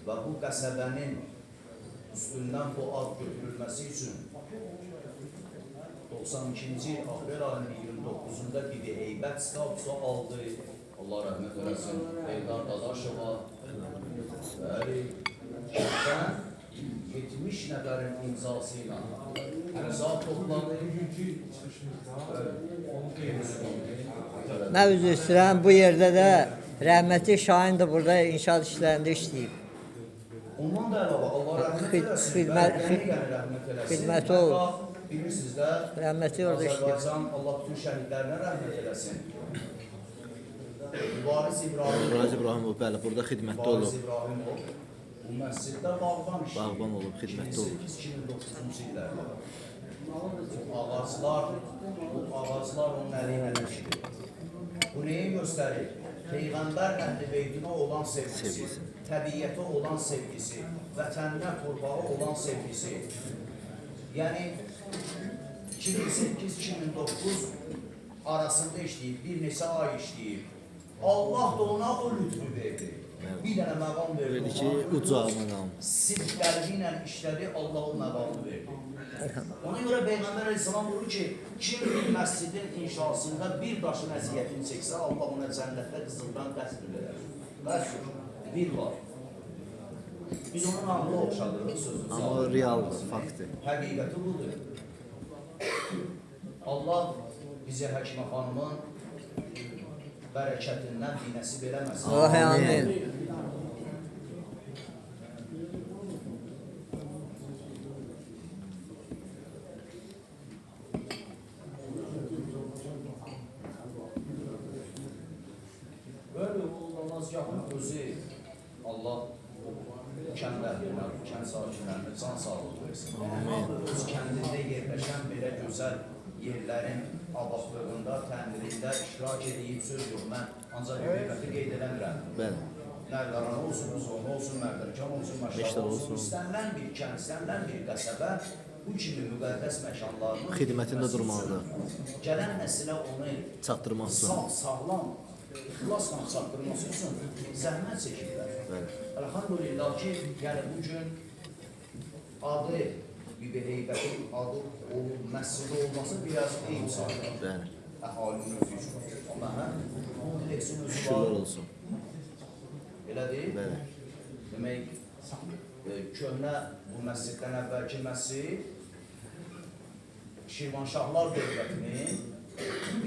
və bu qəsəbənin üstündən bu ad götürülməsi üçün 92-ci il aprel ayının 29-unda Bibi Heybət statusu aldı. Allah rəhmət eləsin. Eldar Dadaşova və şəhərdən 70 nəfərin imzası ilə imza topladı. Mən üzr istəyirəm, bu yerdə də rəhmətli Şahin də burada inşaat işlərində işləyib. Ondan da əlavə Allah rəhmət eləsin. Xidməti olur. Bilirsiniz də, Rəhmətli orada işləyib. Azərbaycan Allah bütün şəhidlərinə rəhmət eləsin. Mübariz İbrahimov, bəli, burada xidmətdə Mübariz olub. İbrahimov bu məsciddə bağban işləyib. Bağban olub, xidmətdə olub. 2008-2009-cu illərdə. Bu ağaclar onun əleyhinə işləyib. Bu neyi göstərir? Peyğəmbər Əhl-i Beytinə olan sevgisi, təbiyyətə olan sevgisi, vətəninə, torpağa olan sevgisi. Yəni 2008-2009 arasında işləyib, bir neçə ay işləyib. Allah da ona o lütfü verdi. Bir dənə məqam verdi. Verdi ki, uca məqam. Sidq qəlbi ilə işlədi, Allah o məqamı verdi. Ona görə Peyğəmbər Əleyhisselam buyurur ki, kim bir məscidin inşasında bir daşın əziyyətini çəksə, Allah ona cənnətdə qızıldan qəsr verər. Qəsr, bir var. Biz onun ağlı oxşadırıq sözümüzü. Amma realdır, faktdır. Həqiqəti budur. Allah bizi Həkimə xanımın bərəkətindən dinəsi verəməsin. Amin. Böyle o namazgahın özü Allah kəndlərinə, kənd sakinlərinə can sağlığı versin. Öz kəndində yerləşən belə gözəl yerlərin abadlığında, təmirində iştirak edib söz yox. Mən ancaq hüquqəti qeyd edəmirəm. Bəli. Nərləran olsun, Uzun olsun, Mərdərkan olsun, Məşraq olsun. İstənilən bir kənd, istənilən bir qəsəbə bu kimi müqəddəs məkanlarının Xidmətində durmalıdır. Gələn nəsilə onu Çatdırması. sağlam, ixlasla çatdırması üçün zəhmət çəkirlər. Elhamdülillah ki, yəni bugün adı, Bibi Heybətin adı məscidi olması biraz eyib sayılır. Bəli. Əhalinin özü üçün. Amma bu direksin özü var. Şükürlər olsun. Elədir? Bəli. Demək, köhnə bu məsciddən əvvəlki məscid Şirvanşahlar dövlətinin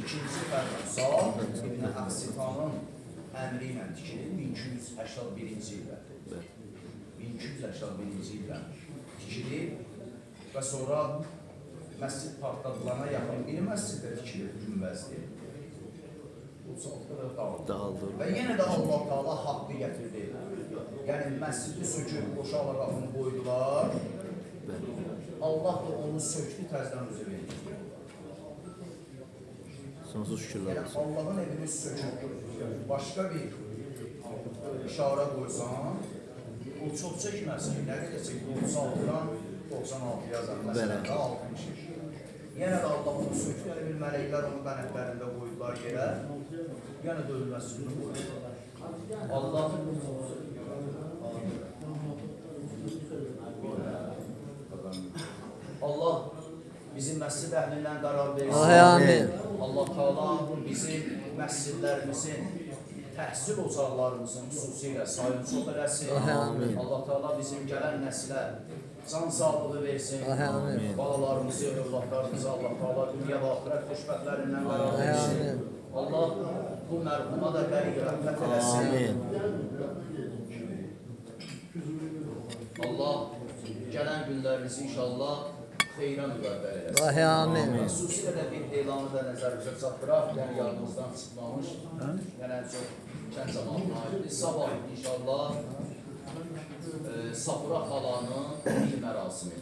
ikinci Fərruxzad İbn Əqsitanın əmri ilə tikilir 1281-ci ildə. 1281-ci ildə tikilir və sonra məscid partladılana yaxın bir məsciddə tikilir günbəzli. Bu çoxdur dağıldı. Və yenə də Allah Taala haqqı gətirdi. Yəni məscidi söküb boşa arasını qoydular. Allah da onu söktü, təzdən özü verdi. Sonsuz şükürlər Yəni olsun. Allahın evini söküb başqa bir işarə qoysan, o çox çəkməsin. Nə qədər çəkdi? 36-dan 96 yazar. Məsələn, 60. Yenə də Allah onu söktü. Yəni bir mələklər onu qənətlərində qoydular yerə. Yenə də ölməsini qoydular. Allah Allah bizim məscid əhlindən qərar versin. Amin. Allah Taala bizim məscidlərimizin, təhsil ocaqlarımızın xüsusilə sayını çox eləsin. Amin. Allah Taala bizim gələn nəsilə can sağlığı versin. Amin. Balalarımızı, övladlarımızı Allah Taala dünya və axirət xoşbəxtlərindən qərar versin. Amin. Allah bu mərhuma da qəriq rəhmət eləsin. Amin. Allah gələn günlərinizi inşallah xeyran müqəddər eləsin. Amin. Xüsusilə də bir elanı da nəzərimizə çatdıraq, yəni yadımızdan çıxmamış, yəni ən çox kənd cəmaatına aiddir. Sabah inşallah Safura xalanın il mərasimidir.